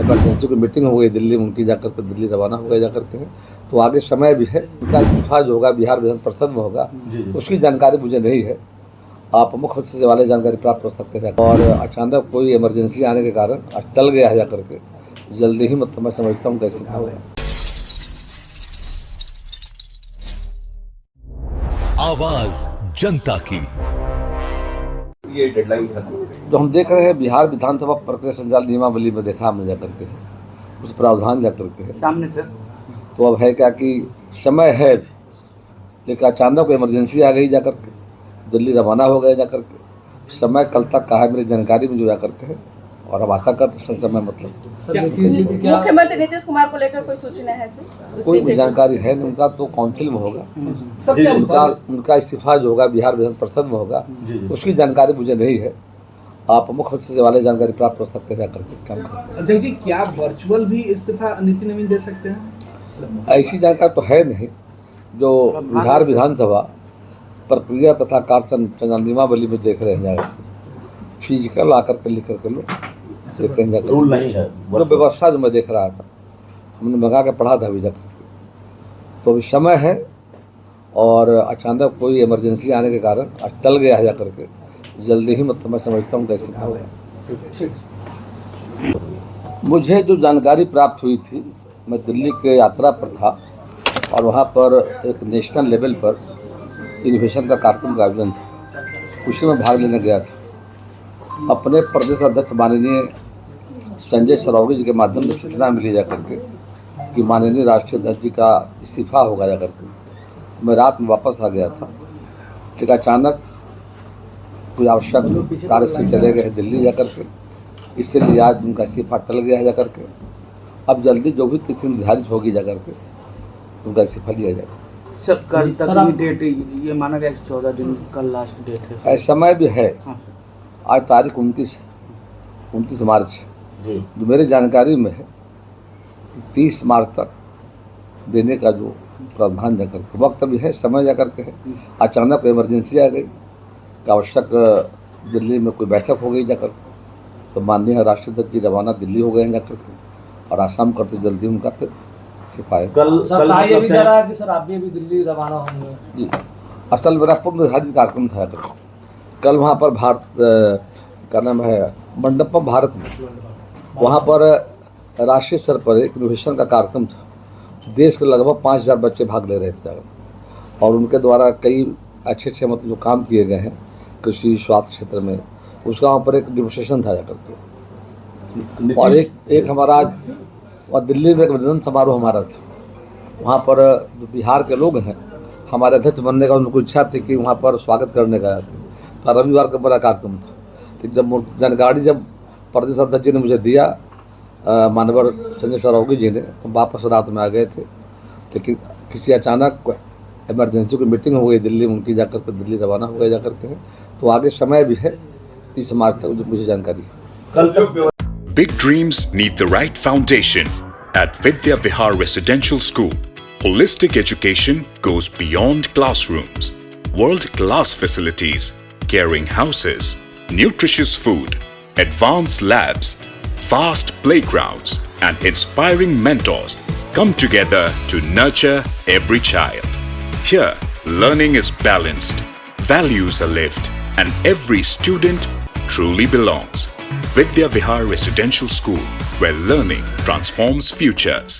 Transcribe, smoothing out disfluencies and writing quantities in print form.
Emergency की meeting हो गई दिल्ली में, उनकी जाकर के दिल्ली रवाना हो गए जाकर के। तो आगे समय भी है, उनका इस्तीफा जो होगा बिहार विधान परिषद में होगा, उसकी जानकारी मुझे नहीं है। आप मुख्य सचिव वाले जानकारी प्राप्त कर सकते हैं। और अचानक कोई इमरजेंसी आने के कारण आज टल गया है जाकर के, जल्दी ही मतलब मैं समझता हूँ कैसे होगा। आवाज जनता की। ये डेडलाइन जो हम देख रहे हैं बिहार विधानसभा प्रक्रिया संचालन नियमावली में देखा हमने जाकर के, कुछ प्रावधान जाकर के है सामने से। तो अब है क्या कि समय है, लेकिन अचानक इमरजेंसी आ गई जाकर के, दिल्ली रवाना हो गए जाकर के। समय कल तक का है मेरी जानकारी में जो जाकर के है, और अब आशा करते हैं समय मतलब मुख्यमंत्री नीतीश कुमार को लेकर कोई सूचना है सर? कोई भी जानकारी है नहीं। उनका तो काउंसिल में होगा, उनका इस्तीफा जो होगा बिहार विधान परिषद में होगा, उसकी जानकारी मुझे नहीं है। आप मुख्य सचिव वाले जानकारी प्राप्त कर सकते हैं करके काम करते। अध्यक्ष जी, क्या वर्चुअल भी इस्तीफा नीति नवीन दे सकते हैं? ऐसी जानकारी तो है नहीं। जो बिहार विधानसभा प्रक्रिया तथा कार्य संचालन नियमावली में देख रहे हैं जाकर फिजिकल आकर के लिख करके लो देखते हैं जाकर। रूल नहीं है, जो व्यवस्था जो मैं देख रहा था, हमने मंगा के पढ़ा था अभी जाकर। तो अभी समय है, और अचानक कोई इमरजेंसी आने के कारण आज टल गया है जाकर के, जल्दी ही मतलब मैं समझता हूँ कैसे होगा। मुझे जो जानकारी प्राप्त हुई थी, मैं दिल्ली के यात्रा पर था और वहाँ पर एक नेशनल लेवल पर इनोवेशन का कार्यक्रम का आयोजन था, उसी में भाग लेने गया था। अपने प्रदेश अध्यक्ष माननीय संजय सरौगी जी के माध्यम से सूचना मिली जाकर के कि माननीय राष्ट्रीय अध्यक्ष जी का इस्तीफा होगा जाकर के। तो मैं रात में वापस आ गया था, लेकिन अचानक कोई आवश्यक कार्य से चले गए दिल्ली जाकर के, इसलिए आज उनका इस्तीफा टल गया है जाकर के। अब जल्दी जो भी तिथि निर्धारित होगी जाकर के उनका इस्तीफा लिया जाएगा। सर कल तक डेट ये माना गया 14 दिन कल लास्ट डेट है। समय भी है। आज तारीख 29 मार्च है, जो मेरी जानकारी में है 30 मार्च तक देने का जो प्रावधान जाकर के वक्त भी है, समय जाकर के है। अचानक इमरजेंसी आ गई, आवश्यक दिल्ली में कोई बैठक हो गई जाकर के, तो माननीय राष्ट्रीय अध्यक्ष जी रवाना दिल्ली हो गए हैं जाकर के, और आसाम करते जल्दी उनका फिर सिपाही। कल ये भी जा रहा है कि सर आप भी दिल्ली रवाना होंगे? जी, असल मेरा पूर्ण निर्धारित कार्यक्रम था। कल वहाँ पर भारत का नाम है मंडपम भारत में, वहाँ पर राष्ट्रीय स्तर पर एक इनोवेशन का कार्यक्रम था। देश के लगभग 5000 बच्चे भाग ले रहे थे, और उनके द्वारा कई अच्छे मतलब जो काम किए गए हैं कृषि स्वास्थ्य क्षेत्र में, उसका वहाँ पर एक डेमोन्स्ट्रेशन था जाकर के। और एक हमारा और दिल्ली में एक अभिनंदन समारोह हमारा था। वहाँ पर जो बिहार के लोग हैं, हमारे अध्यक्ष बनने का उनको इच्छा थी कि वहाँ पर स्वागत करने का, तो रविवार का बड़ा कार्यक्रम था। तो जब जानकारी जब प्रदेश अध्यक्ष जी ने मुझे दिया, मानवर संजय सरौगी जी ने, तो वापस रात में आ गए थे। लेकिन किसी अचानक इमरजेंसी की मीटिंग हो गई दिल्ली में, उनकी जाकर के दिल्ली रवाना हो गए जाकर के। तो आगे समय भी है 30 मार्च तक, जो मुझे जानकारी है। Big dreams need the right foundation. At Vidya Vihar Residential School, holistic education goes beyond classrooms. World-class facilities, caring houses, nutritious food, advanced labs, vast playgrounds, and inspiring mentors come together to nurture every child. Here, learning is balanced, values are lived, and every student truly belongs. Vidya Vihar Residential School, where learning transforms futures.